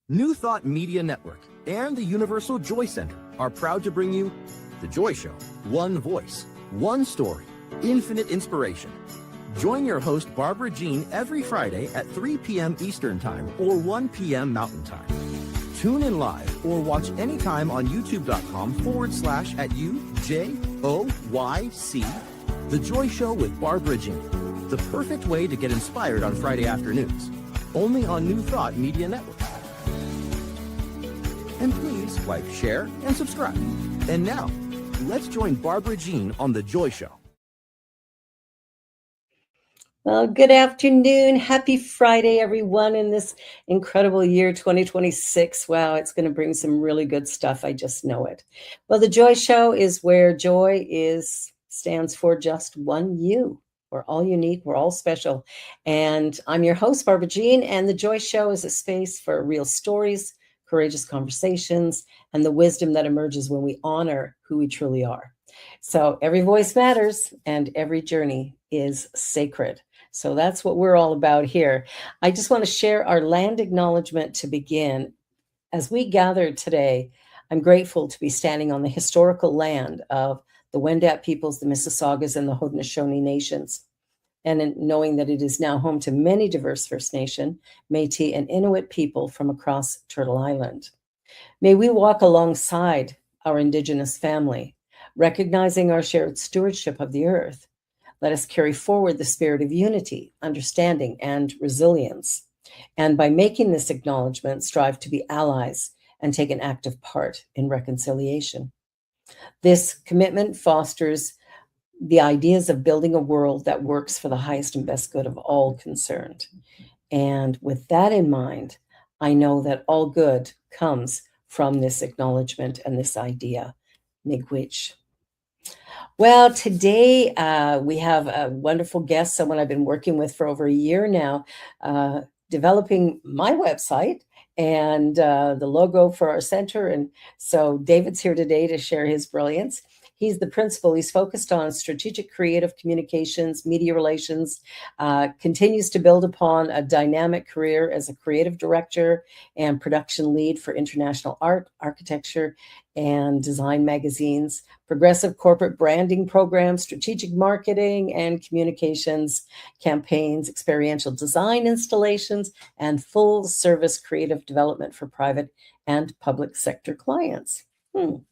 New Thought Media Network and the Universal Joy Center are proud to bring you The Joy Show. One voice, one story, infinite inspiration. Join your host, Barbara Jean, every Friday at 3 p.m. Eastern Time or 1 p.m. Mountain Time. Tune in live or watch anytime on youtube.com/@UJOYC. The Joy Show with Barbara Jean. The perfect way to get inspired on Friday afternoons. Only on New Thought Media Network. And please like, share, and subscribe. And now, let's join Barbara Jean on The Joy Show. Well, good afternoon. Happy Friday, everyone, in this incredible year 2026. Wow, it's going to bring some really good stuff. I just know it. Well, The Joy Show is where joy stands for just one you. We're all unique. We're all special. And I'm your host, Barbara Jean, and The Joy Show is a space for real stories, courageous conversations, and the wisdom that emerges when we honor who we truly are. So every voice matters and every journey is sacred. So that's what we're all about here. I just want to share our land acknowledgement to begin. As we gather today, I'm grateful to be standing on the historical land of the Wendat peoples, the Mississaugas, and the Haudenosaunee nations. And in knowing that it is now home to many diverse First Nation, Métis, and Inuit people from across Turtle Island. May we walk alongside our Indigenous family, recognizing our shared stewardship of the earth. Let us carry forward the spirit of unity, understanding, and resilience. And by making this acknowledgement, strive to be allies and take an active part in reconciliation. This commitment fosters the ideas of building a world that works for the highest and best good of all concerned. And with that in mind, I know that all good comes from this acknowledgement and this idea. Miigwech. Well, today we have a wonderful guest, someone I've been working with for over a year now, developing my website and the logo for our center. And so David's here today to share his brilliance. He's the principal. He's focused on strategic creative communications, media relations, continues to build upon a dynamic career as a creative director and production lead for international art, architecture, and design magazines, progressive corporate branding programs, strategic marketing and communications campaigns, experiential design installations, and full service creative development for private and public sector clients.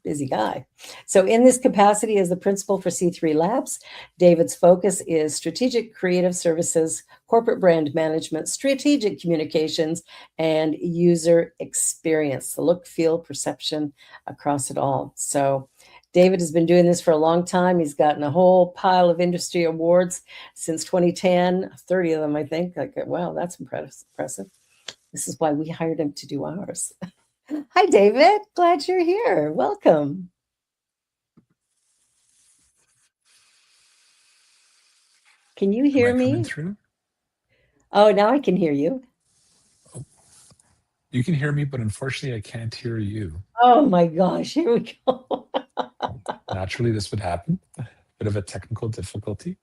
Busy guy. So in this capacity as the principal for C3 Labs, David's focus is strategic creative services, corporate brand management, strategic communications, and user experience, the look, feel, perception across it all. So David has been doing this for a long time. He's gotten a whole pile of industry awards since 2010, 30 of them, I think. Like, wow, that's impressive. This is why we hired him to do ours. Hi, David. Glad you're here. Welcome. Can you hear me? Through? Oh, now I can hear you. Oh, you can hear me, but unfortunately, I can't hear you. Oh, my gosh. Here we go. Naturally, this would happen. Bit of a technical difficulty.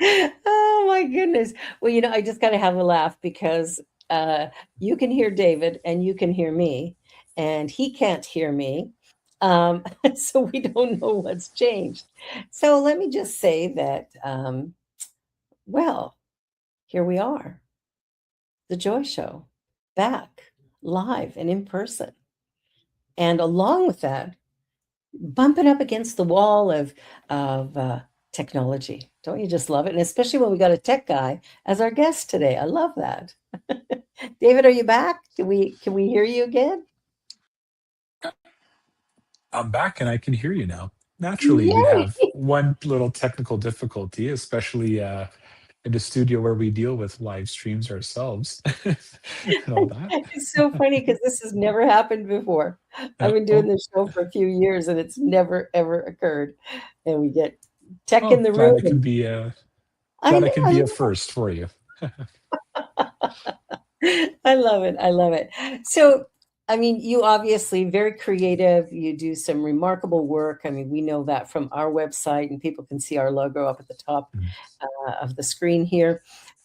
Oh, my goodness. Well, I just got to have a laugh because you can hear David and you can hear me, and he can't hear me. So we don't know what's changed. So let me just say that, well, here we are. The Joy Show, back live and in person. And along with that, bumping up against the wall of technology. Don't you just love it? And especially when we got a tech guy as our guest today. I love that. David, are you back? Can we hear you again? I'm back and I can hear you now. Naturally, we have one little technical difficulty, especially in the studio where we deal with live streams ourselves and all that. It's so funny because this has never happened before. I've been doing this show for a few years and it's never, ever occurred. And we get tech in the room. Glad I can be a first for you. I love it. I love it. So, I mean, you obviously very creative. You do some remarkable work. I mean, we know that from our website, and people can see our logo up at the top of the screen here.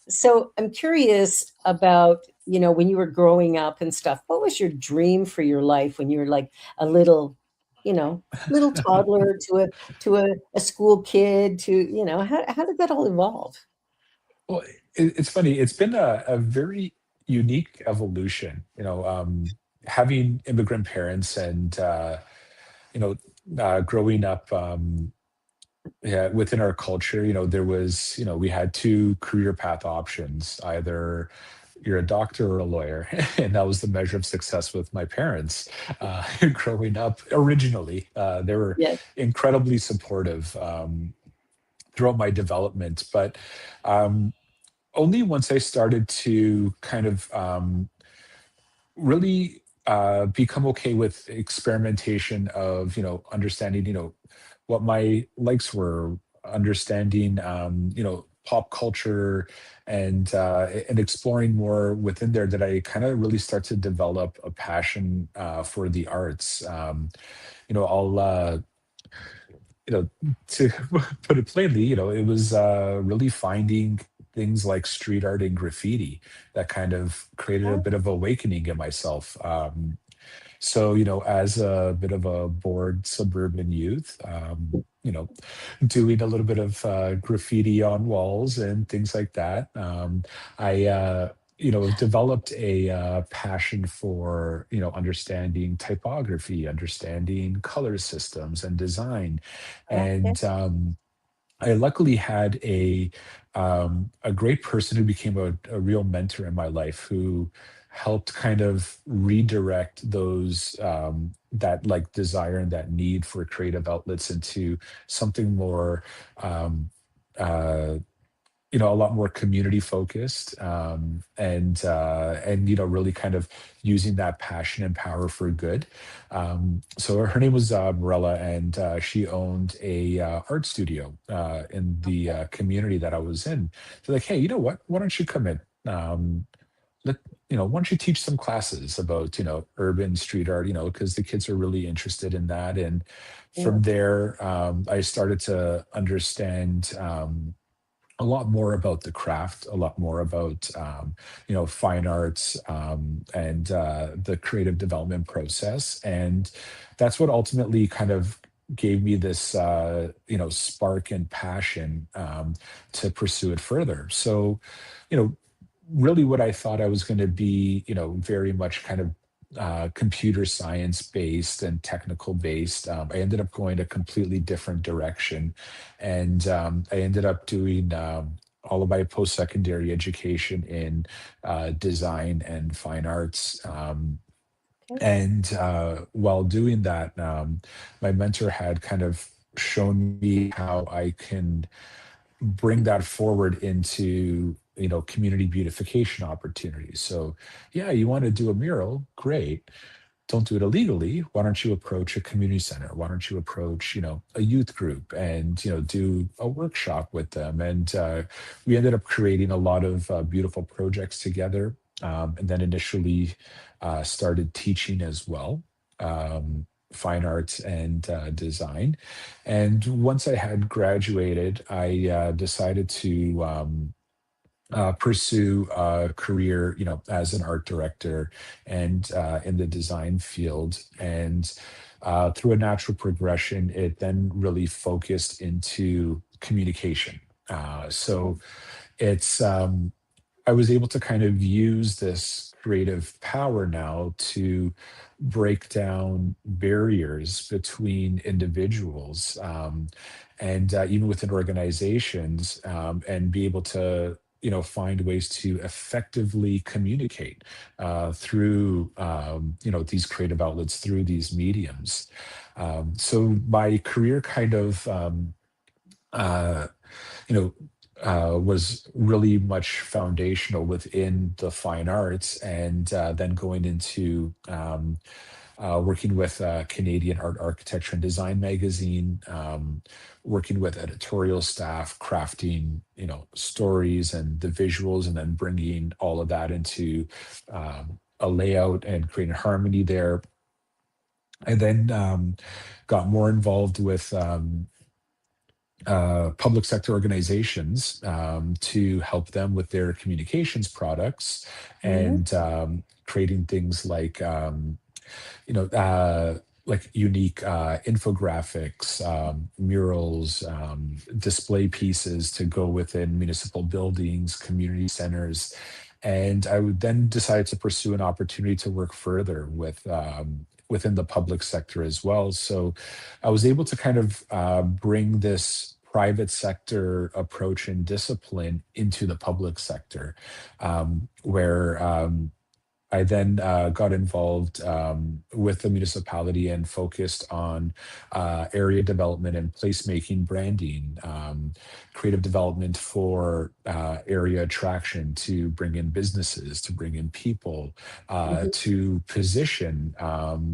So I'm curious about when you were growing up and stuff, what was your dream for your life when you were like a little toddler to a school kid to, how did that all evolve? Well, it's funny. It's been a very unique evolution. Having immigrant parents and you know, growing up. Yeah, within our culture, there was, we had two career path options. Either you're a doctor or a lawyer, and that was the measure of success with my parents growing up. Originally, they were Yes. incredibly supportive throughout my development, but um, only once I started to kind of really become okay with experimentation of understanding what my likes were, understanding pop culture, and exploring more within there, that I kind of really start to develop a passion for the arts. I'll to put it plainly, it was really finding things like street art and graffiti that kind of created a Oh, bit of awakening in myself. So, as a bit of a bored suburban youth, doing a little bit of graffiti on walls and things like that, I developed a passion for, understanding typography, understanding color systems and design. okay. And I luckily had a great person who became a real mentor in my life, who helped kind of redirect those that like desire and that need for creative outlets into something more um, uh, a lot more community focused, and really kind of using that passion and power for good. So her name was Morella, and she owned a art studio in the community that I was in. So like, hey, you know what, why don't you come in, let why don't you teach some classes about urban street art, because the kids are really interested in that. And Yeah. from there, I started to understand a lot more about the craft, a lot more about fine arts, and the creative development process, and that's what ultimately kind of gave me this spark and passion to pursue it further. So, you know, really, what I thought I was going to be, very much kind of computer science based and technical based. I ended up going a completely different direction, and I ended up doing all of my post secondary education in design and fine arts. Okay. And while doing that, my mentor had kind of shown me how I can bring that forward into community beautification opportunities. So yeah, you want to do a mural, great, don't do it illegally. Why don't you approach a community center? Why don't you approach a youth group, and do a workshop with them? And we ended up creating a lot of beautiful projects together, and then initially started teaching as well, fine arts and design. And once I had graduated, I decided to pursue a career, as an art director and in the design field. And through a natural progression, it then really focused into communication. So it's I was able to kind of use this creative power now to break down barriers between individuals, and even within organizations, and be able to find ways to effectively communicate through these creative outlets, through these mediums. So my career kind of uh, you know, was really much foundational within the fine arts, and then going into working with Canadian Art, Architecture, and Design magazine, working with editorial staff, crafting, stories and the visuals, and then bringing all of that into a layout and creating harmony there. And then got more involved with public sector organizations to help them with their communications products Mhm. and creating things you know, uh, like unique infographics, murals, display pieces to go within municipal buildings, community centers. And I would then decide to pursue an opportunity to work further within the public sector as well. So I was able to kind of bring this private sector approach and discipline into the public sector, where I then got involved with the municipality and focused on area development and placemaking branding, creative development for area attraction to bring in businesses, to bring in people, Mhm. to position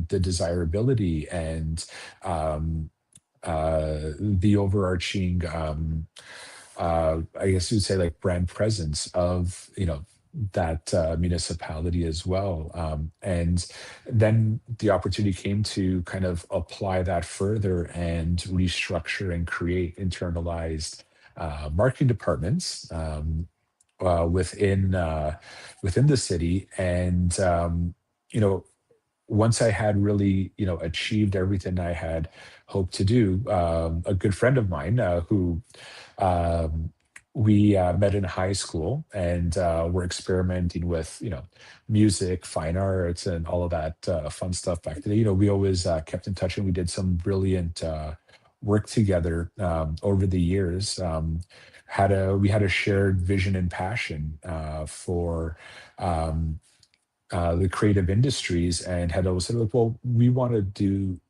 the desirability and the overarching I guess you'd say like brand presence of that municipality as well. And then the opportunity came to kind of apply that further and restructure and create internalized marketing departments within the city. And you know, once I had really, achieved everything I had hoped to do, a good friend of mine who um, we met in high school and were experimenting with, music, fine arts, and all of that fun stuff back then. We always kept in touch and we did some brilliant work together over the years. We had a shared vision and passion for um, the creative industries and had always said, like, well, we want to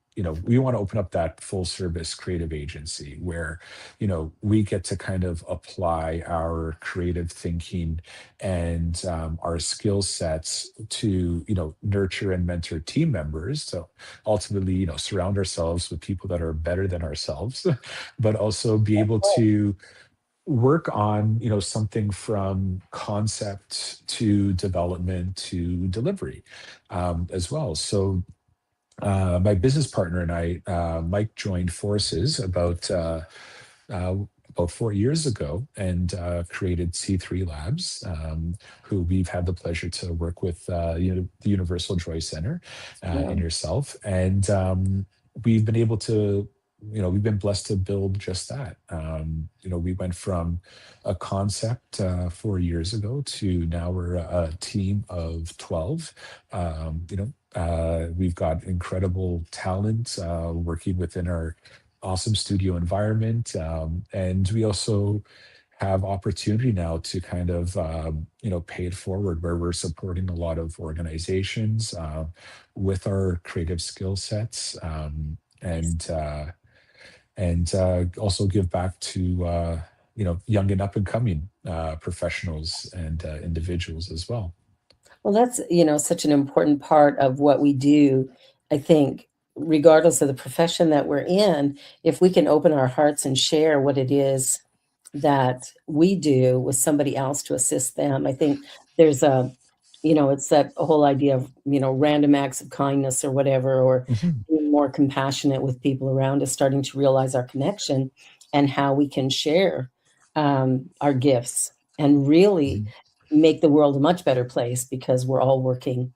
we want to open up that full service creative agency where, we get to kind of apply our creative thinking and our skill sets to, nurture and mentor team members. So ultimately, surround ourselves with people that are better than ourselves, but also be able to work on something from concept to development to delivery as well. So my business partner and I, Mike, joined forces uh, about 4 years ago and created C3 Labs, who we've had the pleasure to work with the Universal Joy Center and Wow. yourself. And we've been able to, we've been blessed to build just that. We went from a concept 4 years ago to now we're a team of 12. We've got incredible talent working within our awesome studio environment. And we also have opportunity now to kind of, pay it forward where we're supporting a lot of organizations with our creative skill sets and also give back to, young and up and coming professionals and individuals as well. Well, that's, such an important part of what we do. I think, regardless of the profession that we're in, if we can open our hearts and share what it is that we do with somebody else to assist them, I think there's it's that whole idea of, random acts of kindness or whatever, or Mhm, being more compassionate with people around us, starting to realize our connection and how we can share our gifts and really mhm. make the world a much better place because we're all working.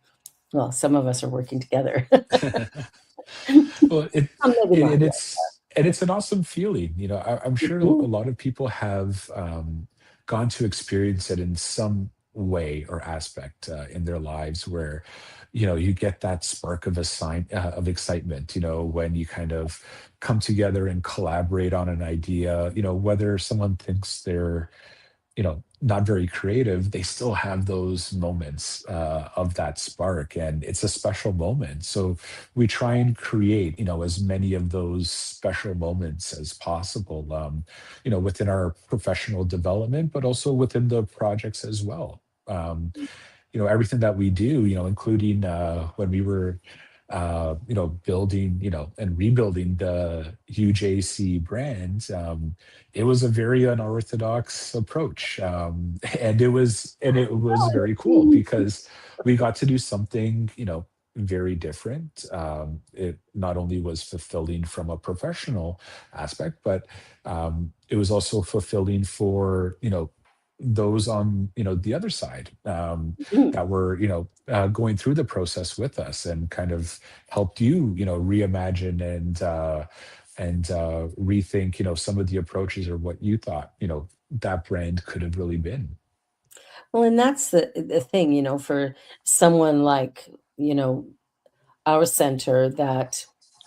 Well, some of us are working together. Well, Maybe it not and yet. it's an awesome feeling. I'm sure a Mhm. lot of people have gone to experience it in some way or aspect in their lives where, you get that spark of excitement. When you kind of come together and collaborate on an idea. Whether someone thinks they're not very creative, they still have those moments of that spark, and it's a special moment. So we try and create, as many of those special moments as possible, within our professional development, but also within the projects as well. Everything that we do, including when we were building, and rebuilding the UJC brand, it was a very unorthodox approach. And it was very cool because we got to do something, very different. It not only was fulfilling from a professional aspect, but it was also fulfilling for, those on, the other side, Mhm. that were, going through the process with us and kind of helped you, reimagine and rethink, some of the approaches or what you thought, that brand could have really been. Well, and that's the thing, for someone like, you know, our center that,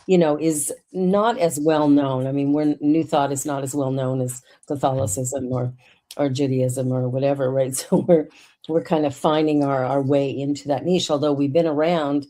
is not as well known. I mean, we're New Thought is not as well known as Mhm. Catholicism or Judaism or whatever, right? So we're kind of finding our way into that niche, although we've been around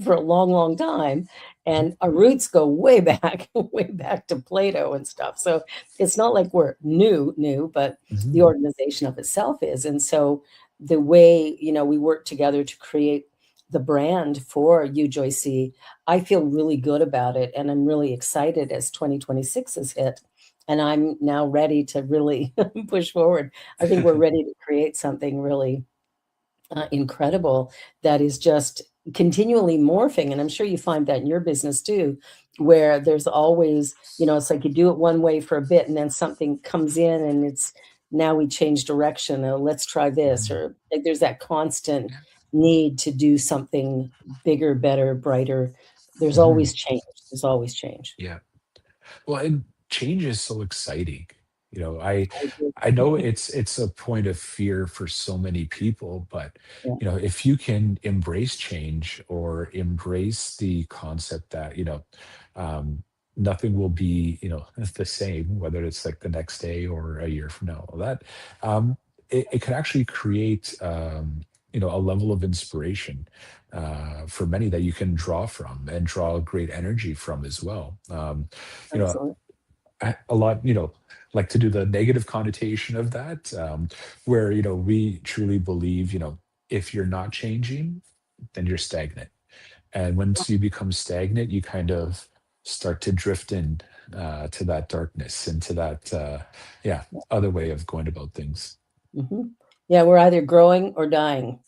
for a long, long time. Mhm. And our roots go way back, way back to Plato and stuff. So it's not like we're new, but the Mhm. organization of itself is. And so the way, we work together to create the brand for UJC, I feel really good about it. And I'm really excited as 2026 has hit. And I'm now ready to really push forward. I think we're ready to create something really incredible that is just continually morphing. And I'm sure you find that in your business too, where there's always, it's like you do it one way for a bit and then something comes in and it's now we change direction. Or let's try this. Mhm. Or like there's that constant Yeah. need to do something bigger, better, brighter. There's Mhm. always change. There's always change. Yeah. Well, and change is so exciting. You know, I I agree. I know it's a point of fear for so many people, but Yeah, if you can embrace change or embrace the concept that, um, nothing will be, the same, whether it's like the next day or a year from now, all that, it could actually create, a level of inspiration for many that you can draw from and draw great energy from as well. You know, absolutely. a lot, like to do the negative connotation of that, where, we truly believe, if you're not changing, then you're stagnant. And once you become stagnant, you kind of start to drift in to that darkness, into that, yeah, other way of going about things. Hmm. Yeah, we're either growing or dying.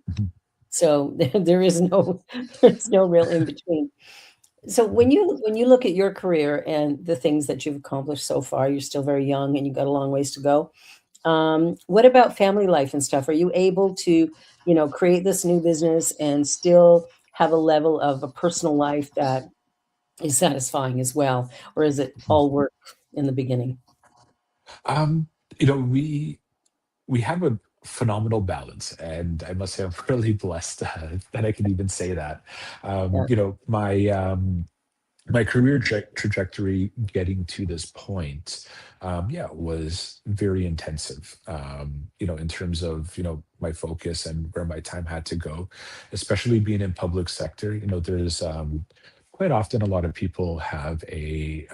Mhm. So there is no there's no real in between. So when you look at your career and the things that you've accomplished so far, you're still very young and you've got a long ways to go. What about family life and stuff? Are you able to, create this new business and still have a level of a personal life that is satisfying as well? Or is it all work in the beginning? Um, we have a phenomenal balance, and I must say I'm really blessed that I can even say that. Yeah, My career trajectory getting to this point, yeah, was very intensive. In terms of my focus and where my time had to go, especially being in public sector. There's quite often a lot of people have a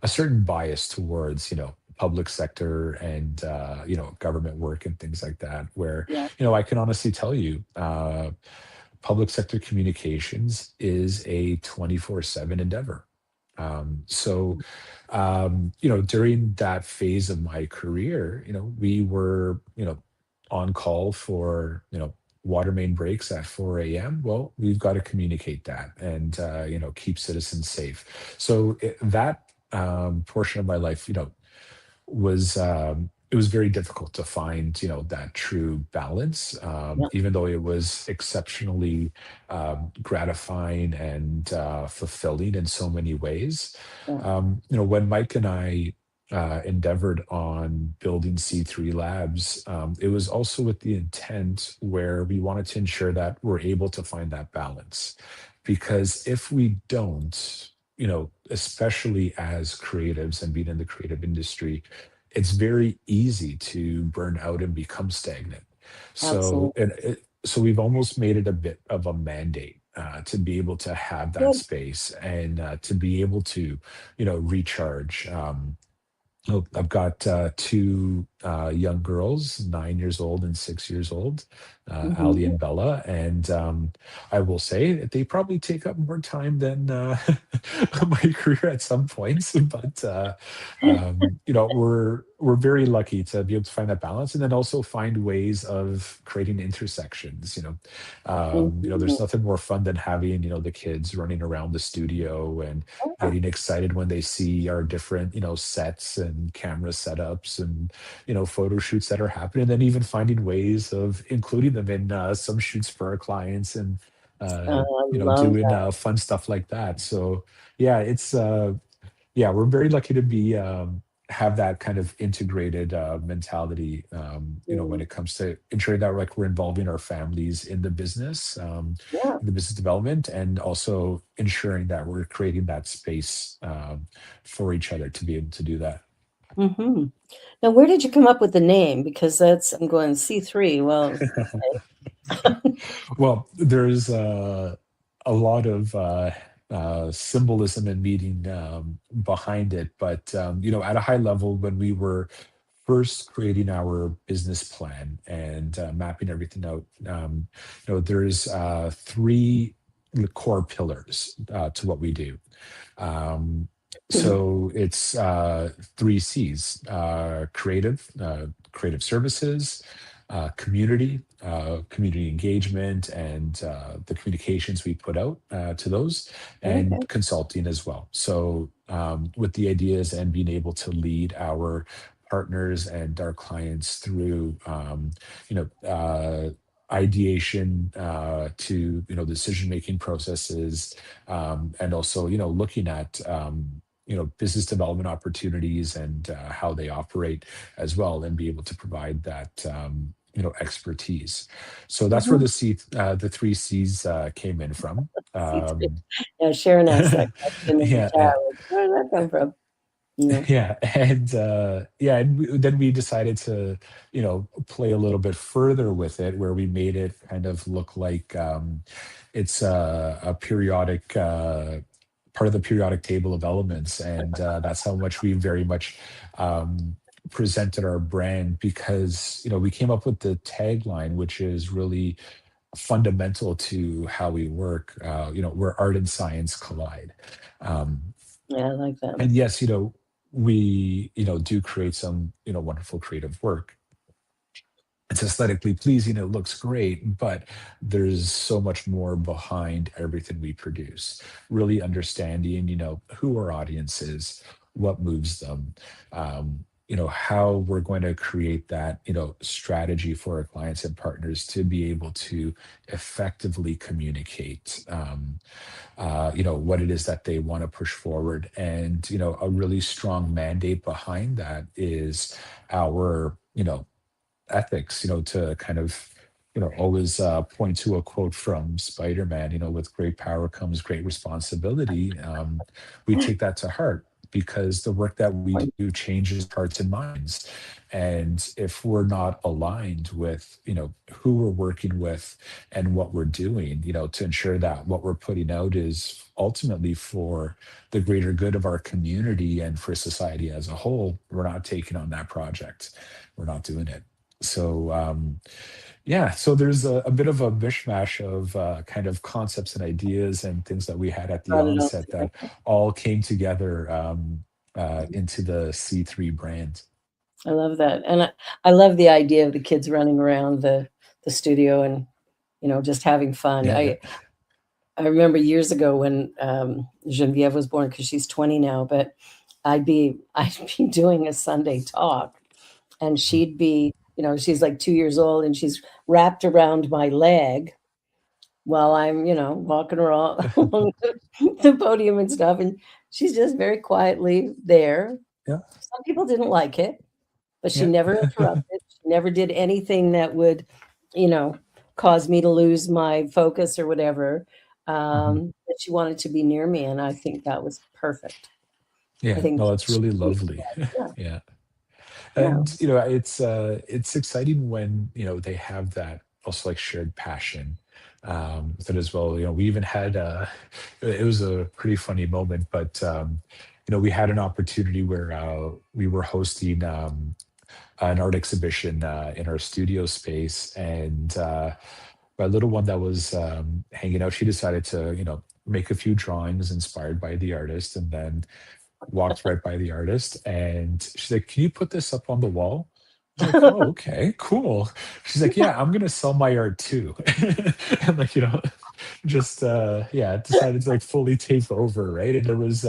certain bias towards public sector and government work and things like that, where yeah, I can honestly tell you, public sector communications is a 24/7 endeavor. During that phase of my career, we were, on call for, water main breaks at 4 a.m. Well, we've got to communicate that and, keep citizens safe. So that portion of my life, it was very difficult to find that true balance, yeah, even though it was exceptionally gratifying and fulfilling in so many ways. yeah, When Mike and I endeavored on building C3 Labs, it was also with the intent where we wanted to ensure that we're able to find that balance, because if we don't, especially as creatives and being in the creative industry, it's very easy to burn out and become stagnant. So, absolutely. so we've almost made it a bit of a mandate to be able to have that Good. space and to be able to, recharge. Oh, I've got two young girls, 9 years old and 6 years old, Ali Mhm. and Bella. And I will say that they probably take up more time than my career at some points. But, we're we're very lucky to be able to find that balance, and then also find ways of creating intersections. There's Mhm. nothing more fun than having the kids running around the studio and Yeah. getting excited when they see our different sets and camera setups and photo shoots that are happening, and then even finding ways of including them in some shoots for our clients, and I love doing that. fun stuff like that. So yeah, it's yeah, we're very lucky to be have that kind of integrated mentality. When Mm, it comes to ensuring that like we're involving our families yeah. in the business development, and also ensuring that we're creating that space for each other to be able to do that. Hmm. Now, where did you come up with the name? Because I'm going C3. Well, okay. Well, there's a lot of symbolism and meaning behind it, but at a high level, when we were first creating our business plan and mapping everything out, there's three core pillars to what we do. Um, so it's three C's: creative services, community engagement, and the communications we put out to those, Okay. and consulting as well. So with the ideas and being able to lead our partners and our clients through, you know, uh, ideation to decision making processes, and also looking at business development opportunities and how they operate as well, and be able to provide that expertise. So that's where Mhm. the three C's came in from. C3. Um, Yeah, Sharon asked that question in the yeah, chat. Like, where did that come from? Yeah. yeah, and then we decided to play a little bit further with it, where we made it kind of look like it's a periodic part of the periodic table of elements, and that's how much we very much um, presented our brand, because we came up with the tagline, which is really fundamental to how we work. Where art and science collide. Um, Yeah, I like that. and yes, we do create some wonderful creative work. It's aesthetically pleasing, it looks great, but there's so much more behind everything we produce. Really understanding who our audience is, what moves them, how we're going to create that strategy for our clients and partners to be able to effectively communicate what it is that they want to push forward. And a really strong mandate behind that is our ethics, to kind of always point to a quote from Spider-Man, with great power comes great responsibility. We take that to heart, because the work that we do changes hearts and minds. And if we're not aligned with who we're working with and what we're doing, to ensure that what we're putting out is ultimately for the greater good of our community and for society as a whole, we're not taking on that project. We're not doing it. So yeah, so there's a bit of a mishmash of kind of concepts and ideas and things that we had at the Brought it all onset that together. all came together into the C3 brand. I love that. And I love the idea of the kids running around the studio and, just having fun. Yeah, yeah. I remember years ago when Genevieve was born, because she's 20 now, but I'd be doing a Sunday talk, and she'd be, she's like 2 years old, and she's wrapped around my leg while I'm, walking around along the podium and stuff. And she's just very quietly there. Yeah, Some people didn't like it, but she yeah. never interrupted. She never did anything that would, you know, cause me to lose my focus or whatever. Mhm. But she wanted to be near me, and I think that was perfect. I Yeah, think no, kids it's should really be lovely. yeah, Yeah. yeah, And it's exciting when they have that also like shared passion with it as well. We even had it was a pretty funny moment, but we had an opportunity where we were hosting an art exhibition in our studio space, and my little one that was hanging out, she decided to make a few drawings inspired by the artist, and then walked right by the artist, and she's like, "Can you put this up on the wall?" I was like, "Oh, okay, cool." She's like, "Yeah, I'm gonna sell my art too." And like, just yeah, decided to like fully take over, right? And it was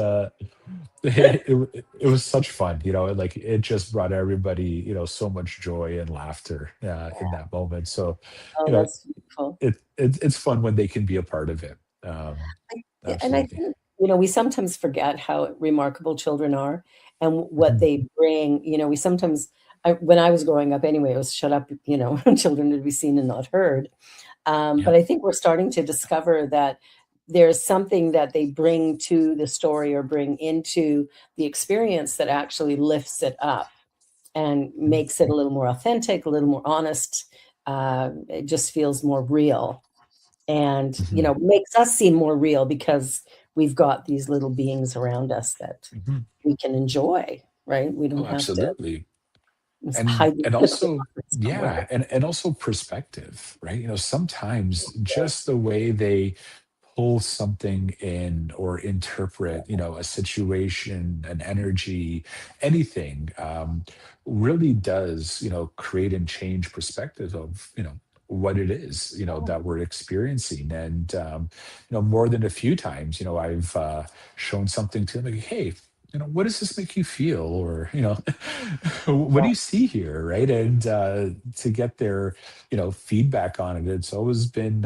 it was such fun, like it just brought everybody, so much joy and laughter in that moment. So, you Oh, know, that's beautiful. it's fun when they can be a part of it. Yeah, and I Absolutely. think, we sometimes forget how remarkable children are and what Mhm. they bring. We sometimes, when I was growing up anyway, it was shut up, children to be seen and not heard. But Yep. I think we're starting to discover that there's something that they bring to the story or bring into the experience that actually lifts it up and Mhm. makes it a little more authentic, a little more honest. It just feels more real and, Mhm. makes us seem more real because we've got these little beings around us that Mhm. we can enjoy, right? We don't Oh, have to absolutely. and hide the and clinical also, somewhere. yeah, and also perspective, right? Sometimes just the way they pull something in or interpret, a situation, an energy, anything, really does, create and change perspective of, what it is, that we're experiencing. And more than a few times, I've shown something to them like, hey, what does this make you feel? Or, what do you see here? Right. And to get their, feedback on it, it's always been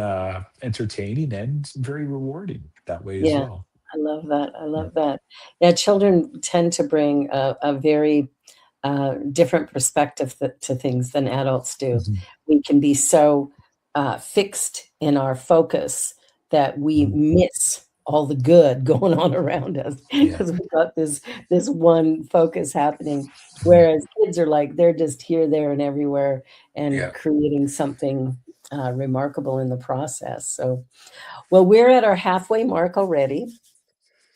entertaining and very rewarding that way as Yeah, well. I love that, I Yeah. love that. Yeah, children tend to bring a very, different perspective to things than adults do. Mhm. We can be so, fixed in our focus that we Mhm. miss all the good going on around us Yeah. because 'cause we've got this one focus happening, Mhm. whereas kids are like, they're just here, there, and everywhere and Yeah. creating something, remarkable in the process. So, well, we're at our halfway mark already.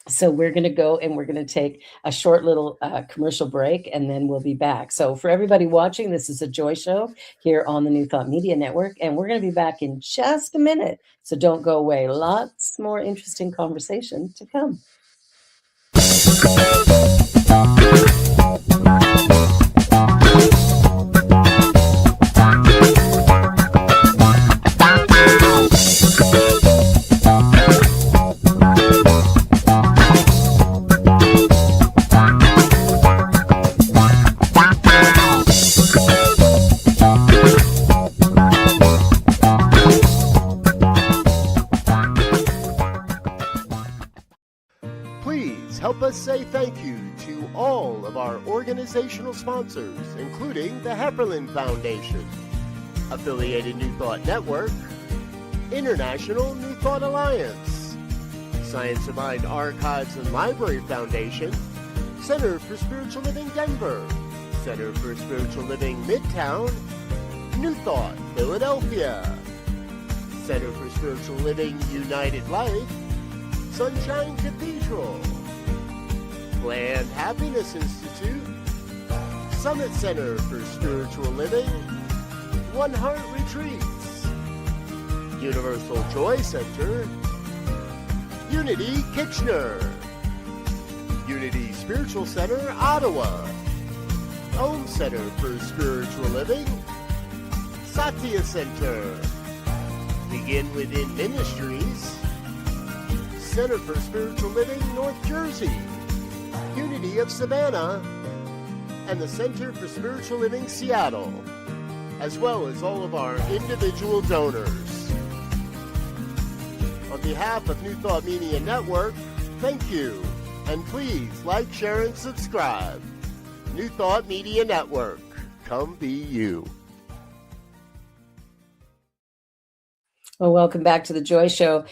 So we're going to go and we're going to take a short little commercial break and then we'll be back. So for everybody watching, this is a Joy Show here on the New Thought Media Network, and we're going to be back in just a minute. So don't go away. Lots more interesting conversation to come. Please help us say thank you to all of our organizational sponsors, including the Hefferland Foundation, Affiliated New Thought Network, International New Thought Alliance, Science of Mind Archives and Library Foundation, Center for Spiritual Living Denver, Center for Spiritual Living Midtown, New Thought Philadelphia, Center for Spiritual Living United Life, Sunshine Cathedral, Planned Happiness Institute, Summit Center for Spiritual Living, One Heart Retreats, Universal Joy Center, Unity Kitchener, Unity Spiritual Center Ottawa, Home Center for Spiritual Living, Satya Center, Begin Within Ministries, Center for Spiritual Living North Jersey, Unity of Savannah, and the Center for Spiritual Living Seattle, as well as all of our individual donors. On behalf of New Thought Media Network, thank you, and please like, share, and subscribe. New Thought Media Network, come be you. Well, welcome back to the Joy Show.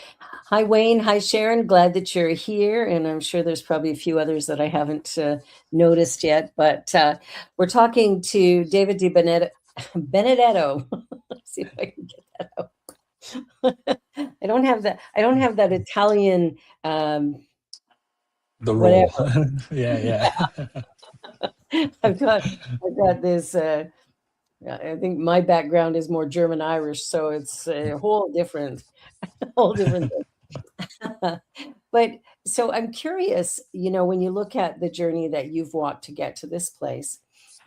Hi, Wayne. Hi, Sharon. Glad that you're here. And I'm sure there's probably a few others that I haven't noticed yet. But we're talking to David Benedetto. Let's see if I can get that out. I don't have that. I don't have that Italian The role. whatever. Yeah, I've got this. I think my background is more German Irish, so it's a whole different thing. But So I'm curious, when you look at the journey that you've walked to get to this place,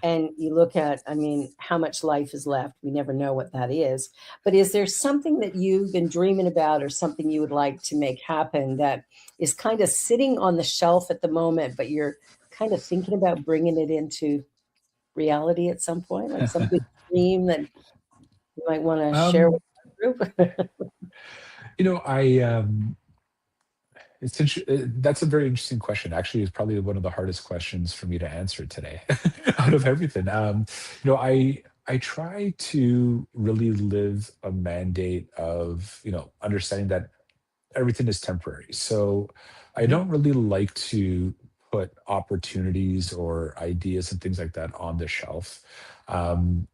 and you look at, I mean, how much life is left, we never know what that is. But is there something that you've been dreaming about or something you would like to make happen that is kind of sitting on the shelf at the moment, but you're kind of thinking about bringing it into reality at some point, like some big dream that you might want to share with um, the group? I that's a very interesting question. Actually, it's probably one of the hardest questions for me to answer today, out of everything. I try to really live a mandate of understanding that everything is temporary. So I Mhm. don't really like to put opportunities or ideas and things like that on the shelf. Um,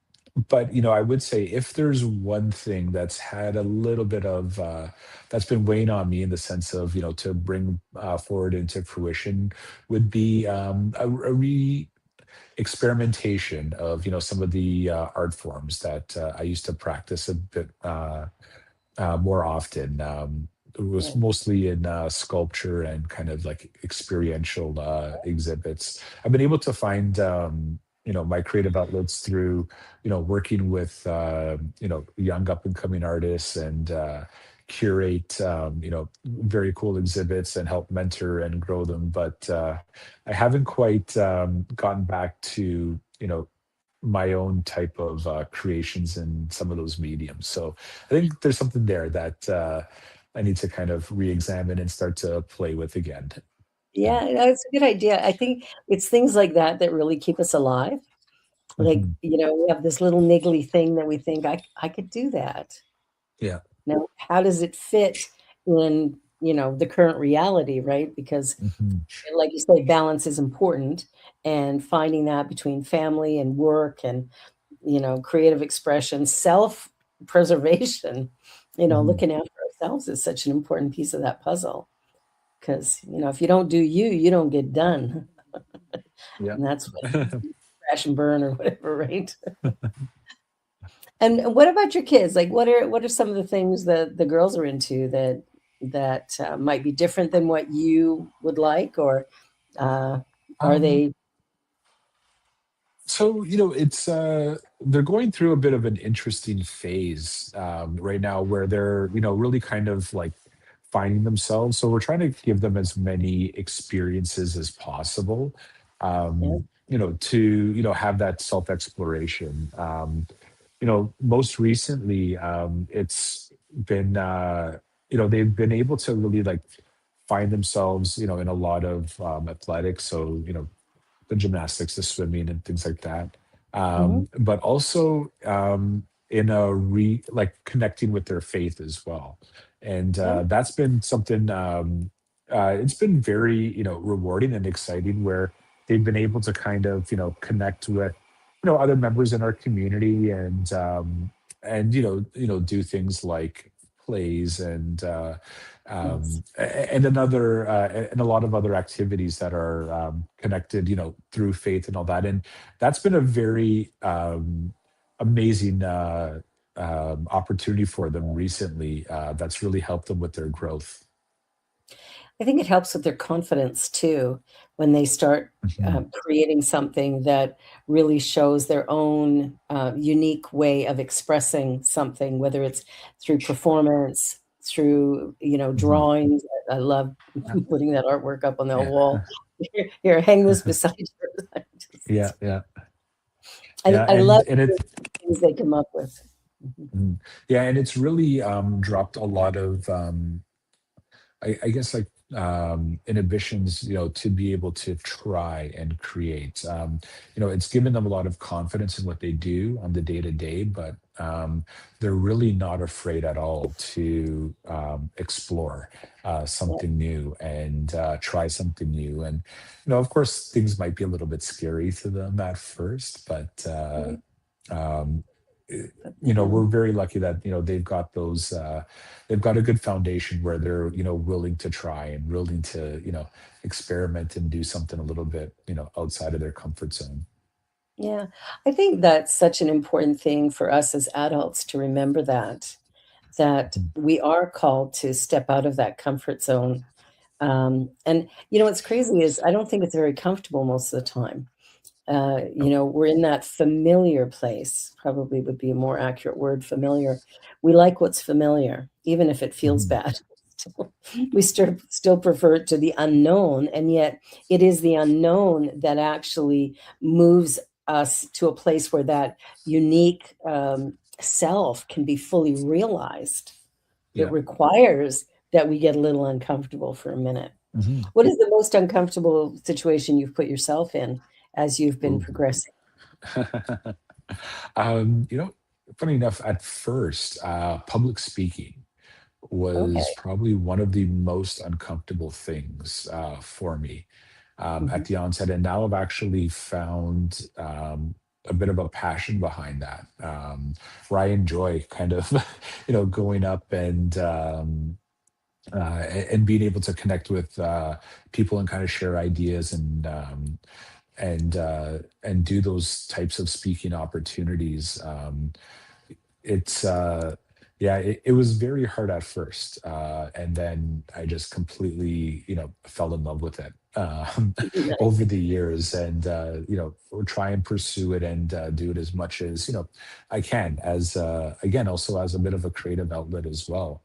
but I would say if there's one thing that's had a little bit of that's been weighing on me in the sense of to bring forward into fruition would be a experimentation of some of the art forms that I used to practice a bit more often. It was Right. mostly in sculpture and kind of like experiential exhibits. I've been able to find, my creative outlets through, working with, young up and coming artists and curate, very cool exhibits and help mentor and grow them. But I haven't quite gotten back to, my own type of creations in some of those mediums. So I think there's something there that I need to kind of re-examine and start to play with again. Yeah. Yeah, that's a good idea. I think it's things like that that really keep us alive. Like, Mhm. we have this little niggly thing that we think, I could do that. Yeah. Now, how does it fit in, the current reality, right? Because, Mhm. like you say, balance is important, and finding that between family and work and, creative expression, self-preservation, Mhm. looking after ourselves is such an important piece of that puzzle. Because, if you don't do you, you don't get done. Yeah. And that's what crash and burn or whatever, right? And what about your kids? Like, what are some of the things that the girls are into that might be different than what you would like, or uh, are Um, they? So, it's they're going through a bit of an interesting phase right now where they're, really kind of like finding themselves. So we're trying to give them as many experiences as possible, Yeah. to, have that self-exploration. Most recently, it's been they've been able to really like find themselves, in a lot of athletics. So, the gymnastics, the swimming, and things like that. Mhm. But also in a like connecting with their faith as well, and Oh, that's been something. It's been very rewarding and exciting where they've been able to kind of connect with other members in our community and do things like plays and yes. and a lot of other activities that are connected, through faith and all that. And that's been a very amazing opportunity for them recently. That's really helped them with their growth. I think it helps with their confidence too when they start Mhm. creating something that really shows their own unique way of expressing something, whether it's through performance, through Mhm. drawings. I love Yeah, putting that artwork up on the yeah, wall. Here, hang this beside yours. yeah, yeah, I, yeah, I love and the it things they come up with. Mhm. mhm. Yeah, and it's really dropped a lot of I guess like inhibitions, to be able to try and create. It's given them a lot of confidence in what they do on the day to day, but they're really not afraid at all to explore Yeah. something new and try something new. And of course, things might be a little bit scary to them at first, but Mhm. um, Yeah. we're very lucky that they've got a good foundation where they're willing to try and willing to experiment and do something a little bit outside of their comfort zone. Yeah, I think that's such an important thing for us as adults to remember that Mhm. we are called to step out of that comfort zone, And what's crazy is I don't think it's very comfortable most of the time. Oh, We're in that familiar place, probably would be a more accurate word, familiar. We like what's familiar, even if it feels mhm. bad. We still prefer it to the unknown, and yet it is the unknown that actually moves us to a place where that unique self can be fully realized. It Yeah. requires that we get a little uncomfortable for a minute. Mhm. What is the most uncomfortable situation you've put yourself in as you've been Ooh. progressing? You know, funny enough, at first, public speaking was Okay. probably one of the most uncomfortable things for me at Mhm. the onset. And now I've actually found a bit of a passion behind that, where I enjoy kind of, going up and being able to connect with people and kind of share ideas and do those types of speaking opportunities. It's yeah, it was very hard at first, and then I just completely fell in love with it over the years, and try and pursue it and do it as much as I can, as again, also as a bit of a creative outlet as well,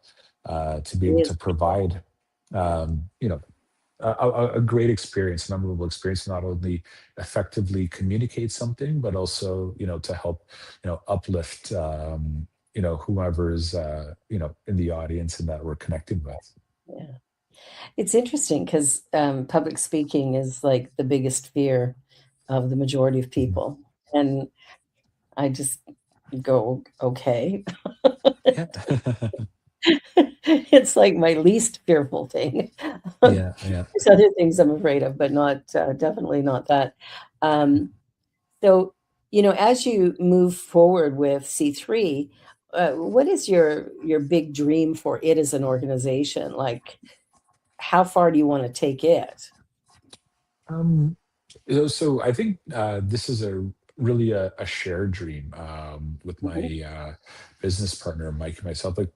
to be It able is to beautiful. provide um, you know a great experience, a memorable experience, to not only effectively communicate something, but also, to help, uplift, whoever's, in the audience and that we're connecting with. Yeah. It's interesting because public speaking is like the biggest fear of the majority of Mhm. people. And I just go, okay. Yeah. It's like my least fearful thing. Yeah. Yeah. There's other things I'm afraid of, but not definitely not that. Um, so, as you move forward with C3, what is your big dream for it as an organization? Like, how far do you want to take it? Um, so I think this is really a shared dream with Mhm. my business partner Mike and myself. Like,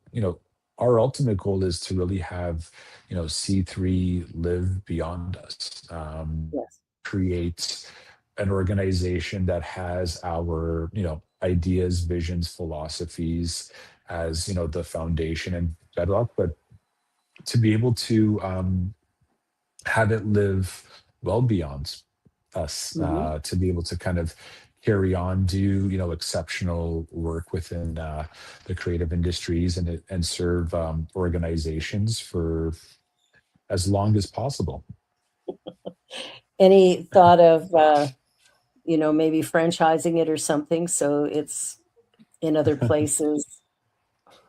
our ultimate goal is to really have C3 live beyond us, Yes. create an organization that has our ideas, visions, philosophies as the foundation and bedrock, but to be able to have it live well beyond us, Mhm. to be able to kind of carry on, do exceptional work within the creative industries, and serve organizations for as long as possible. Any thought of, maybe franchising it or something so it's in other places?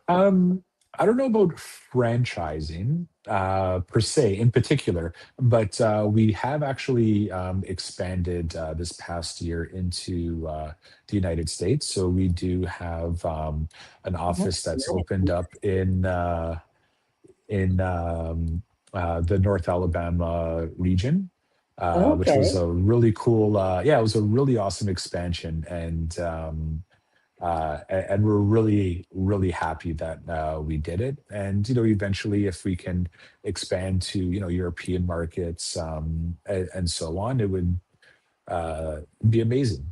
Um, I don't know about franchising per se in particular, but we have actually expanded this past year into the United States. So we do have an Oh, office that's opened nice. up in the North Alabama region, which was Okay. a really cool. Yeah, it was a really awesome expansion, and we're really really happy that we did it. And eventually, if we can expand to European markets, and so on, it would be amazing,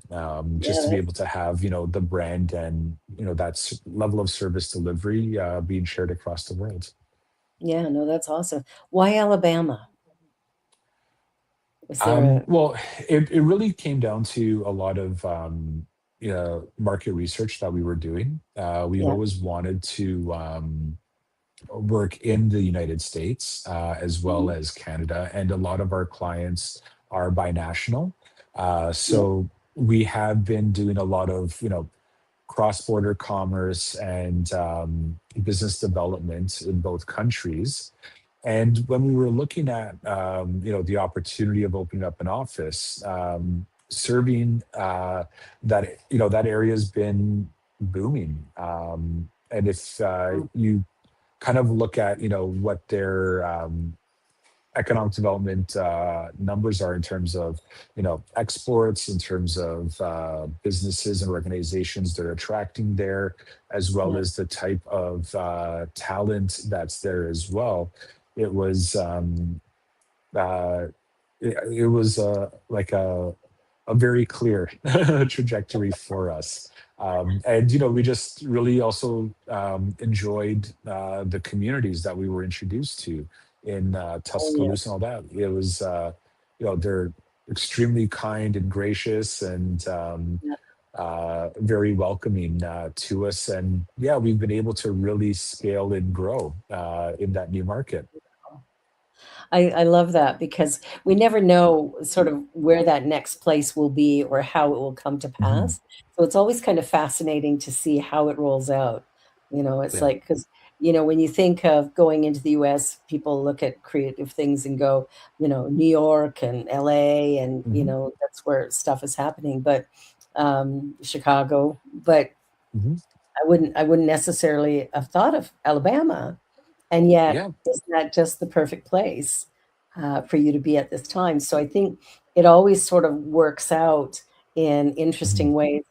just to be Yeah, able to have the brand and that level of service delivery being shared across the world. yeah, no, that's awesome. Why Alabama? Was there a Well, it really came down to a lot of market research that we were doing. We've yeah, always wanted to work in the United States, as well mhm, as Canada, and a lot of our clients are binational. yeah, So we have been doing a lot of cross-border commerce and business development in both countries. And when we were looking at the opportunity of opening up an office, serving that area has been booming. And if mm, you kind of look at what their economic development numbers are in terms of exports, in terms of businesses and organizations they're attracting there, as well yeah, as the type of talent that's there as well. It was. it was like a very clear trajectory for us. And we just really also enjoyed the communities that we were introduced to in Oh, yeah. Tuscaloosa and all that. It was, they're extremely kind and gracious and Yeah. very welcoming to us. And yeah, we've been able to really scale and grow in that new market. I love that because we never know sort of where that next place will be or how it will come to Mhm. pass. So it's always kind of fascinating to see how it rolls out. It's Yeah. like, because, when you think of going into the US, people look at creative things and go, New York and LA, and, Hmm. that's where stuff is happening, but Chicago. But Hmm. I wouldn't necessarily have thought of Alabama. And yet, Yeah. isn't that just the perfect place for you to be at this time? So I think it always sort of works out in Mhm. interesting ways.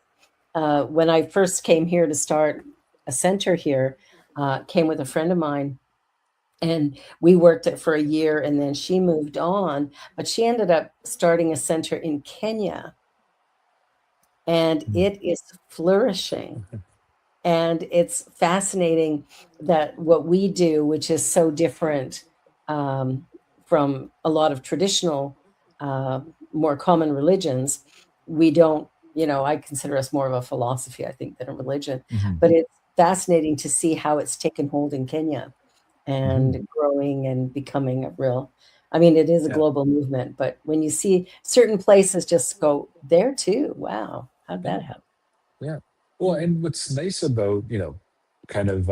When I first came here to start a center here, came with a friend of mine, and we worked it for a year, and then she moved on, but she ended up starting a center in Kenya, and Mhm. it is flourishing. And it's fascinating that what we do, which is so different um, from a lot of traditional, more common religions, we don't, I consider us more of a philosophy, I think, than a religion. Mhm. But it's fascinating to see how it's taken hold in Kenya Mhm. and growing and becoming a real, I mean, it is a Yeah. global movement, but when you see certain places just go, there too, wow, how'd Yeah. that happen? Yeah. Well, and what's nice about, kind of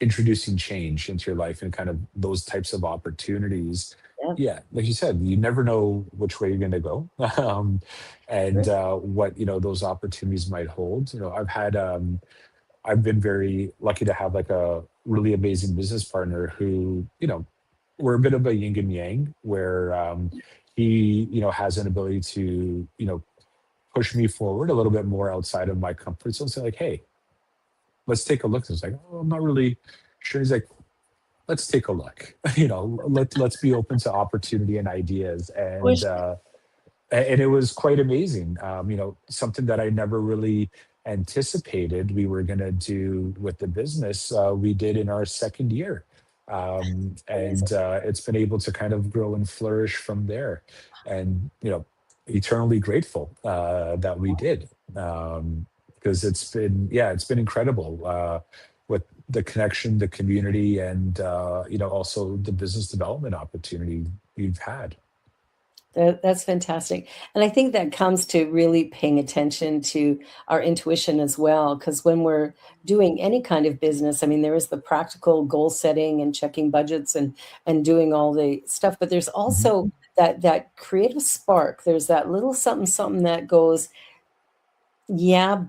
introducing change into your life and kind of those types of opportunities. Yeah, Yeah, like you said, you never know which way you're going to go, and sure. what those opportunities might hold. I've been very lucky to have like a really amazing business partner who, we're a bit of a yin and yang, where he, has an ability to, push me forward a little bit more outside of my comfort zone. Say like, hey, let's take a look. It's like, oh, I'm not really sure. He's like, let's take a look. Let's be open to opportunity and ideas. Wish And it was quite amazing. Something that I never really anticipated we were going to do with the business. We did in our second year, amazing. and it's been able to kind of grow and flourish from there. And eternally grateful that we did, because it's been incredible with the connection, the community, and also the business development opportunity we've had. That's fantastic. And I think that comes to really paying attention to our intuition as well. Because when we're doing any kind of business, I mean, there is the practical goal setting and checking budgets and doing all the stuff, but there's Mhm. also that creative spark. There's that little something something that goes, yeah,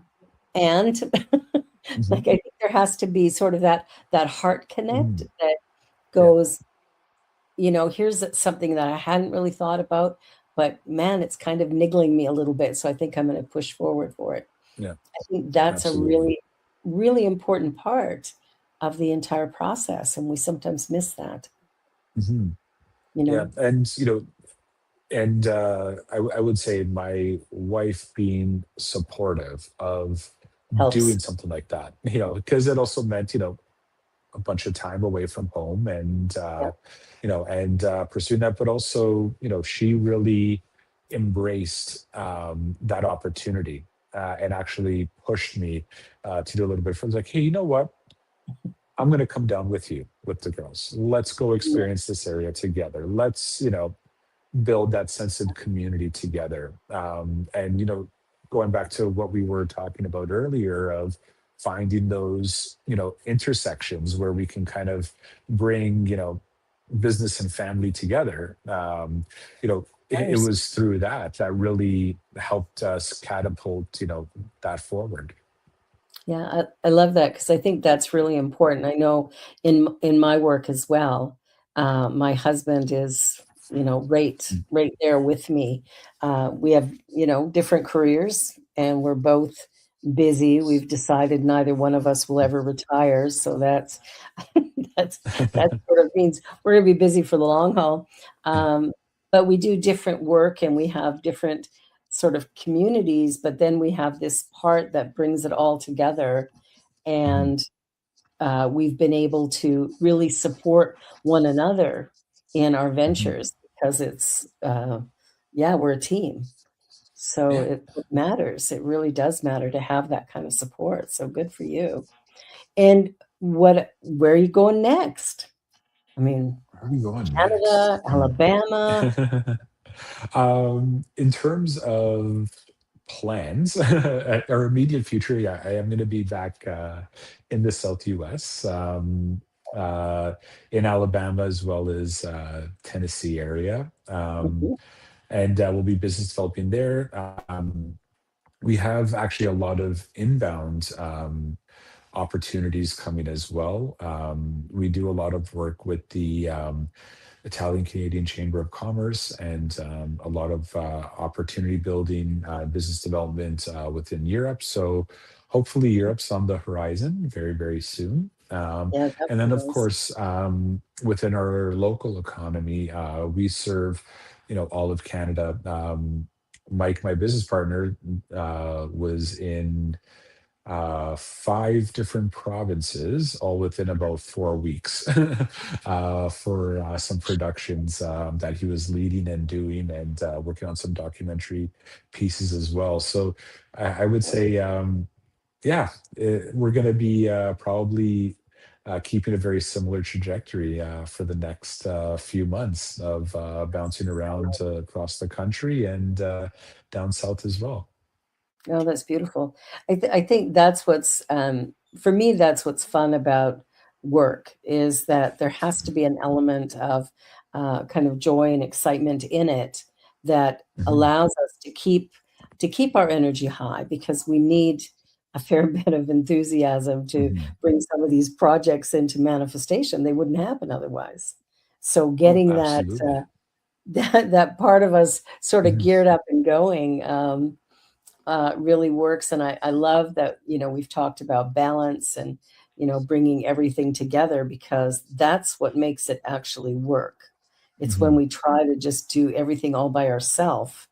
and Mhm. like I think there has to be sort of that heart connect Mm. that Yeah. goes, here's something that I hadn't really thought about, but man, it's kind of niggling me a little bit. So I think I'm going to push forward for it. Yeah. I think that's a Absolutely. really, really important part of the entire process. And we sometimes miss that, Mhm. you Yeah. know, And I would say my wife being supportive of helps. doing something like that, because it also meant, a bunch of time away from home and, Yeah, pursuing that. But also, she really embraced that opportunity and actually pushed me to do a little bit further. Like, hey, you know what? I'm going to come down with you with the girls. Let's go yeah, experience this area together. Let's, build that sense of community together. And, going back to what we were talking about earlier of finding those, intersections where we can kind of bring, business and family together. of It course. was through that really helped us catapult, that forward. Yeah, I love that because I think that's really important. I know in my work as well, my husband is, Mm. right there with me. We have, different careers, and we're both busy. We've decided neither one of us will ever retire, so that's That sort of means we're going to be busy for the long haul. But we do different work and we have different sort of communities, but then we have this part that brings it all together. And we've been able to really support one another in our ventures because it's, we're a team. So Yeah. it matters. It really does matter to have that kind of support. So good for you. And where are you going next? I mean, Where are we going next? Canada, Alabama. In terms of plans, our immediate future, yeah, I am going to be back in the South US, in Alabama as well as Tennessee area. Mhm. And we'll be business developing there. We have actually a lot of inbound opportunities coming as well. We do a lot of work with the Italian Canadian Chamber of Commerce and a lot of opportunity building, business development within Europe. So hopefully Europe's on the horizon very, very soon. Yeah, And that's then, of nice. course, within our local economy, we serve, all of Canada. Mike, my business partner, was in 5 different provinces, all within about 4 weeks, for some productions that he was leading and doing, and working on some documentary pieces as well. So I would say, yeah, we're going to be probably keeping a very similar trajectory for the next few months of bouncing around across the country and down south as well. Oh, that's beautiful. I think that's what's for me. That's what's fun about work is that there has to be an element of kind of joy and excitement in it that Mhm. allows us to keep our energy high because we need a fair bit of enthusiasm to Mhm. bring some of these projects into manifestation. They wouldn't happen otherwise. So Oh, getting that absolutely. that part of us sort of Mhm. geared up and going. Really works. And I love that, we've talked about balance and, bringing everything together because that's what makes it actually work. It's when Mhm. we try to just do everything all by ourselves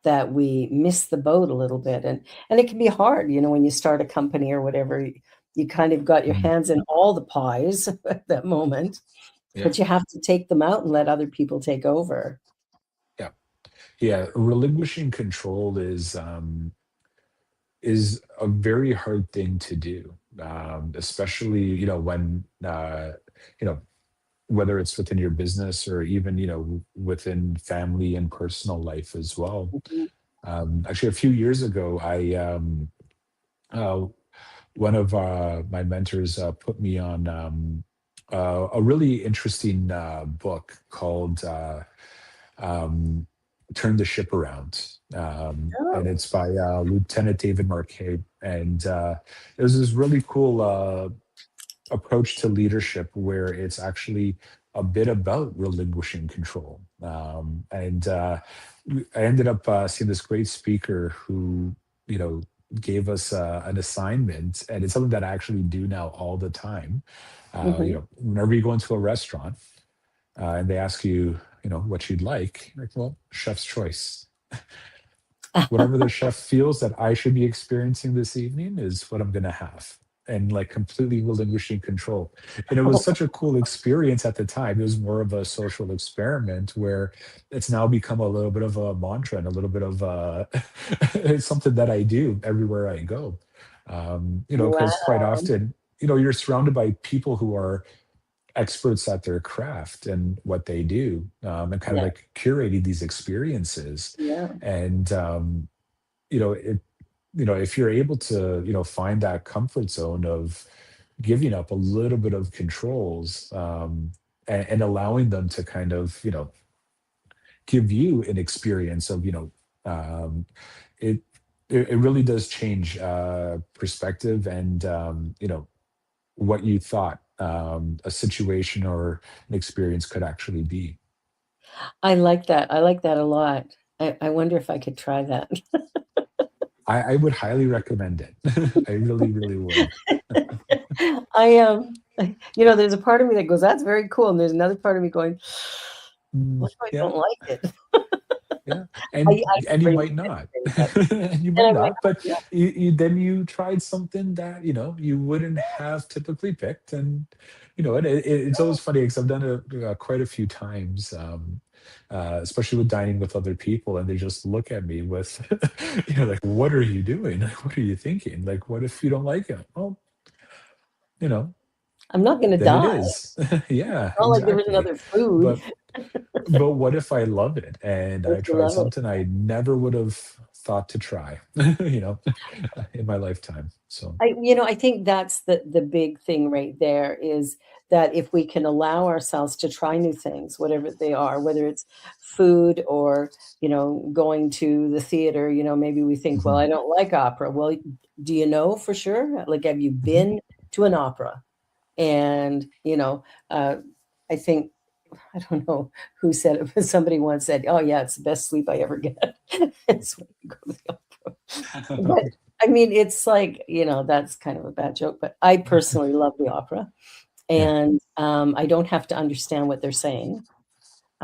that we miss the boat a little bit. And it can be hard, when you start a company or whatever, you kind of got your Mhm. hands in all the pies at that moment, Yeah. but you have to take them out and let other people take over. Yeah. Yeah. Relinquishing control is a very hard thing to do, especially when you know whether it's within your business or even within family and personal life as well. Mhm. Actually, a few years ago, I uh, one of my mentors put me on a really interesting book called um, "Turn the Ship Around," and Oh, it's by Lieutenant David Marquet. And it was this really cool approach to leadership where it's actually a bit about relinquishing control. And I ended up seeing this great speaker who, you know, gave us an assignment, and it's something that I actually do now all the time. mhm. Whenever you go into a restaurant and they ask you, what you'd like, well, chef's choice. Whatever the chef feels that I should be experiencing this evening is what I'm going to have. And like completely relinquishing control. And it was such a cool experience at the time. It was more of a social experiment where it's now become a little bit of a mantra and a little bit of it's something that I do everywhere I go. Because Wow. quite often, you're surrounded by people who are experts at their craft and what they do, and kind of Yeah. like curating these experiences. Yeah. And it if you're able to find that comfort zone of giving up a little bit of controls, and allowing them to kind of give you an experience of um, it, it really does change perspective and what you thought a situation or an experience could actually be. I like that. I like that a lot. I wonder if I could try that. I would highly recommend it. I really, really would. I am. There's a part of me that goes, that's very cool. And there's another part of me going, what if I Yeah, don't like it? yeah, I and you bring might not, thing, but and you then might I might not, but not. you tried something that you wouldn't have typically picked, and it's always funny because I've done it quite a few times, especially with dining with other people, and they just look at me with, like, what are you doing? Like, what are you thinking? Like, what if you don't like it? Well, you know, I'm not going to then it die. is. Yeah, Not like there was exactly. another food. But But what if I love it and If I you tried love it. something I never would have thought to try, you know, in my lifetime. So, I think that's the big thing right there is that if we can allow ourselves to try new things, whatever they are, whether it's food or, going to the theater, maybe we think, well, mhm, I don't like opera. Well, do you know for sure? Like, have you mhm, been to an opera? And, uh, I think, I don't know who said it, but somebody once said, oh, yeah, it's the best sleep I ever get. It's when you go to the opera. But I mean, it's like, that's kind of a bad joke, but I personally love the opera. yeah, And I don't have to understand what they're saying.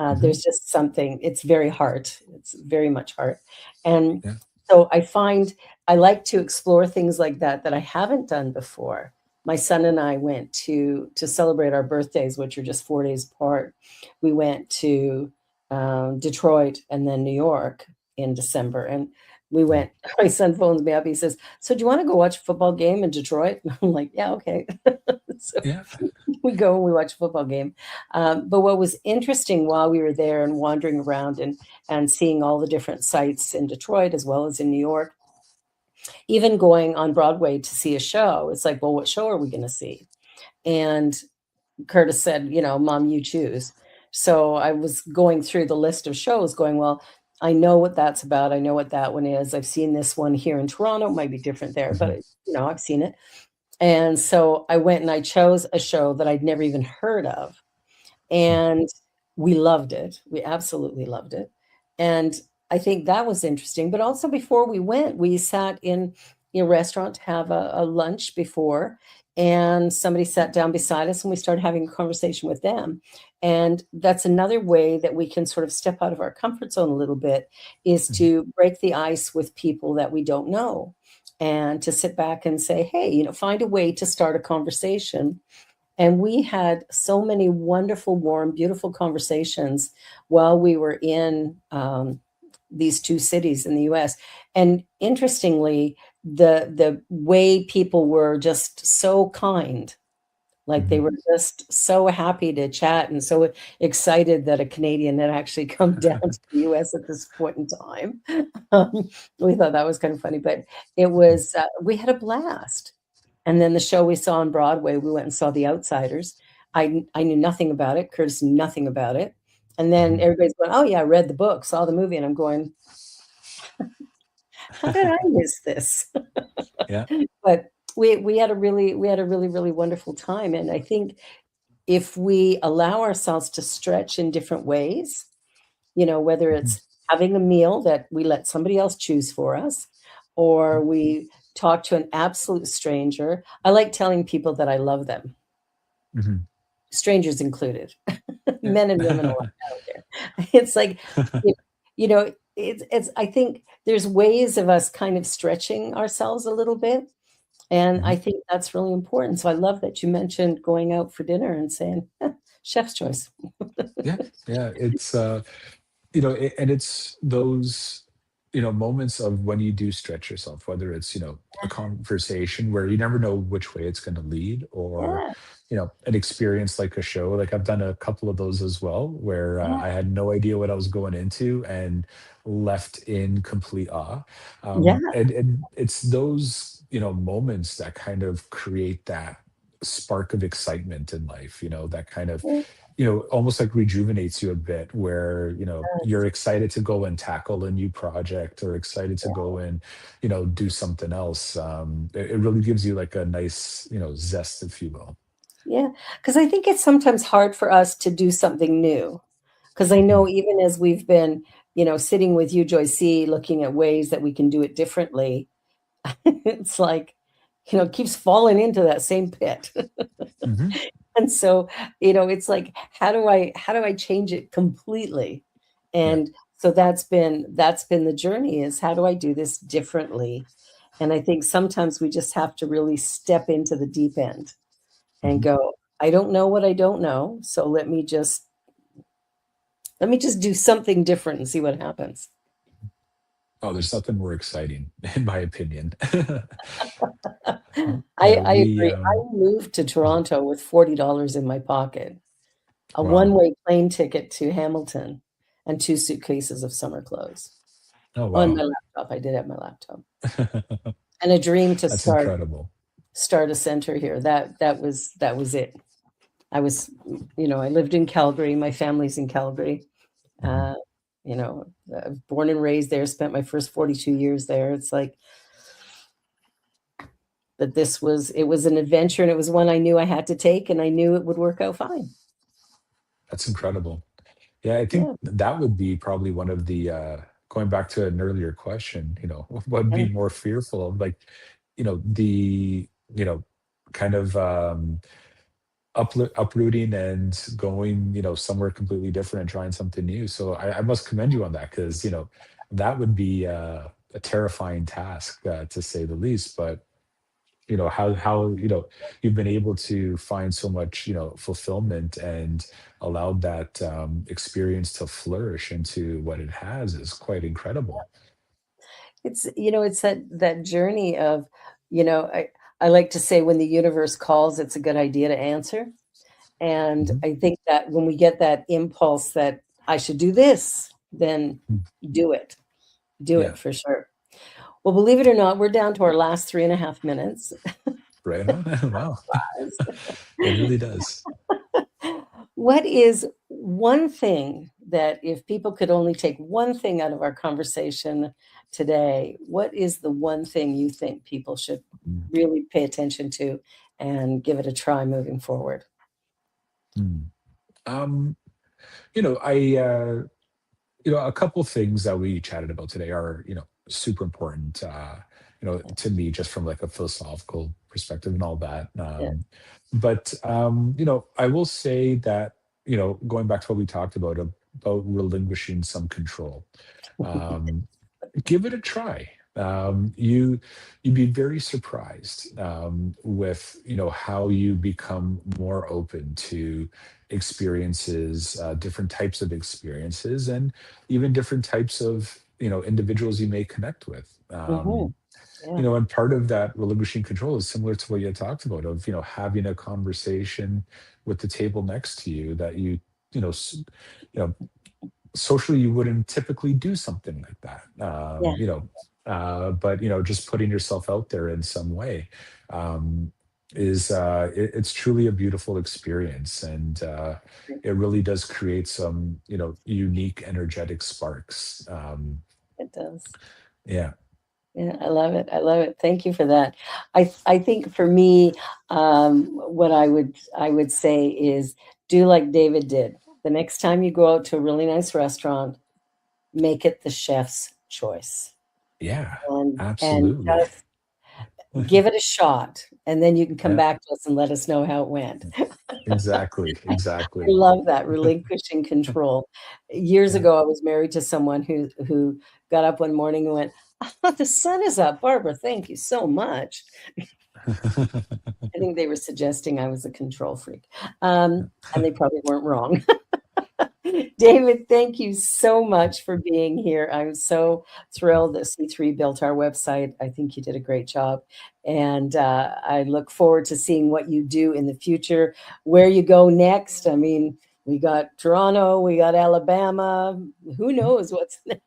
mhm, There's just something, it's very heart. It's very much heart. And yeah, so I find I like to explore things like that I haven't done before. My son and I went to celebrate our birthdays, which are just 4 days apart. We went to Detroit and then New York in December. And we mm, went, my son phones me up. He says, so do you want to go watch a football game in Detroit? And I'm like, yeah, okay. So yeah, we go and we watch a football game. But what was interesting while we were there and wandering around and seeing all the different sites in Detroit as well as in New York, even going on Broadway to see a show, it's like, well, what show are we going to see? And Curtis said, Mom, you choose. So I was going through the list of shows going, well, I know what that's about. I know what that one is. I've seen this one here in Toronto. It might be different there, mhm, but I've seen it. And so I went and I chose a show that I'd never even heard of. mm, And we loved it. We absolutely loved it. And I think that was interesting. But also before we went, we sat in a restaurant to have a lunch before, and somebody sat down beside us and we started having a conversation with them. And that's another way that we can sort of step out of our comfort zone a little bit, is mhm, to break the ice with people that we don't know and to sit back and say, hey, find a way to start a conversation. And we had so many wonderful, warm, beautiful conversations while we were in these two cities in the US. And interestingly, the way people were just so kind, like they mhm. were just so happy to chat and so excited that a Canadian had actually come down to the US at this point in time. We thought that was kind of funny, but we had a blast. And then the show we saw on Broadway, we went and saw The Outsiders. I knew nothing about it. Curtis knew nothing about it. And then Mhm. everybody's going, oh, yeah, I read the book, saw the movie. And I'm going, how did I miss this? Yeah, But we had a really, really wonderful time. And I think if we allow ourselves to stretch in different ways, whether mhm, it's having a meal that we let somebody else choose for us, or yeah, we talk to an absolute stranger. I like telling people that I love them, mhm, strangers included, yeah. men and women alike. I don't care. It's like, you, it's, I think there's ways of us kind of stretching ourselves a little bit. And I Mhm. think that's really important. So I love that you mentioned going out for dinner and saying, chef's choice. Yeah, yeah. It's and it's those moments of when you do stretch yourself, whether it's a conversation where you never know which way it's going to lead, or Yeah, an experience like a show. Like, I've done a couple of those as well, where yeah, I had no idea what I was going into and left in complete awe. yeah, And it's those moments that kind of create that spark of excitement in life, that kind of yeah. almost like rejuvenates you a bit, where Yes. you're excited to go and tackle a new project, or excited to go and do something else. It really gives you like a nice zest, if you will. Yeah, because I think it's sometimes hard for us to do something new. Because I Mhm, know even as we've been, sitting with you, Joyce C, looking at ways that we can do it differently, it's like, keeps falling into that same pit. Hmm. And so, it's like, how do I change it completely? Yeah. And so that's been the journey, is how do I do this differently? And I think sometimes we just have to really step into the deep end and Hmm. go, I don't know what I don't know, so let me just do something different and see what happens. Oh, there's nothing more exciting, in my opinion. I, Yeah, I we agree. I moved to Toronto with $40 in my pocket, a wow. one-way plane ticket to Hamilton, and 2 suitcases of summer clothes. Oh On my wow. laptop, I did have my laptop. And a dream to That's start incredible. start a center here. That was it. I was, I lived in Calgary. My family's in Calgary. Mhm. Uh, born and raised there, spent my first 42 years there. It's like, but it was an adventure, and it was one I knew I had to take, and I knew it would work out fine. That's incredible. Yeah, I think Yeah. that would be probably one of the going back to an earlier question, what would Yeah. be more fearful of, like, the, kind of uprooting and going, somewhere completely different and trying something new. So I must commend you on that, because, that would be a terrifying task, to say the least. But how you've been able to find so much fulfillment and allowed that experience to flourish into what it has is quite incredible. It's that journey of, I like to say, when the universe calls, it's a good idea to answer. And Mhm. I think that when we get that impulse that I should do this, then Mm. do it. Do Yeah, it for sure. Well, believe it or not, we're down to our last 3.5 minutes. right on. Wow. It really does. What is one thing that, if people could only take one thing out of our conversation today, what is the one thing you think people should Mm. really pay attention to and give it a try moving forward? Mm. um I a couple things that we chatted about today are, super important, to me, just from like a philosophical perspective and all that. Yeah. But I will say that, going back to what we talked about relinquishing some control. Um, Give it a try. You'd be very surprised, with how you become more open to experiences, different types of experiences, and even different types of individuals you may connect with. Mhm. Yeah. And part of that relinquishing control is similar to what you had talked about, of having a conversation with the table next to you that you know s- you know socially you wouldn't typically do something like that. Yeah. But just putting yourself out there in some way, um, it's truly a beautiful experience, and it really does create some unique energetic sparks. It does. Yeah. Yeah, I love it. I love it. Thank you for that. I think for me, what I would say is, do like David did. The next time you go out to a really nice restaurant, make it the chef's choice, Yeah, and absolutely. just give it a shot, and then you can come Yeah, back to us and let us know how it went. exactly, I exactly. love that, relinquishing control. Years Yeah. ago, I was married to someone who got up one morning and went, "Ah, the sun is up, Barbara. Thank you so much." I think they were suggesting I was a control freak, and they probably weren't wrong. David, thank you so much for being here. I'm so thrilled that C3 built our website. I think you did a great job. And I look forward to seeing what you do in the future, where you go next. I mean, we got Toronto, we got Alabama. Who knows what's next?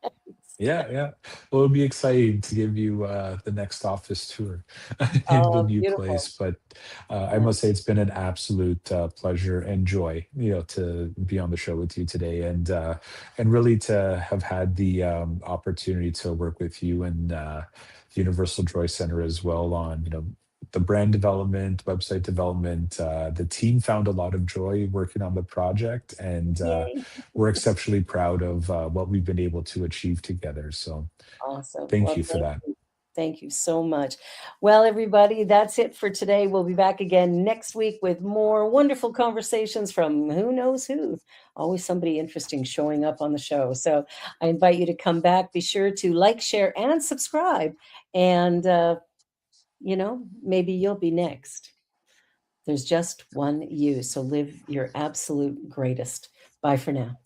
Yeah, yeah. Well, it'll be exciting to give you the next office tour in the Oh, new beautiful. place. But I Yeah. must say, it's been an absolute pleasure and joy, to be on the show with you today, and really to have had the opportunity to work with you and the Universal Joy Center as well on, the brand development, website development. The team found a lot of joy working on the project, and Yay. we're exceptionally proud of what we've been able to achieve together. So Awesome. thank Well, you for thank that. you. Thank you so much. Well, everybody, that's it for today. We'll be back again next week with more wonderful conversations from who knows who. Always somebody interesting showing up on the show. So I invite you to come back. Be sure to like, share, and subscribe. And, maybe you'll be next. There's just one you. So live your absolute greatest. Bye for now.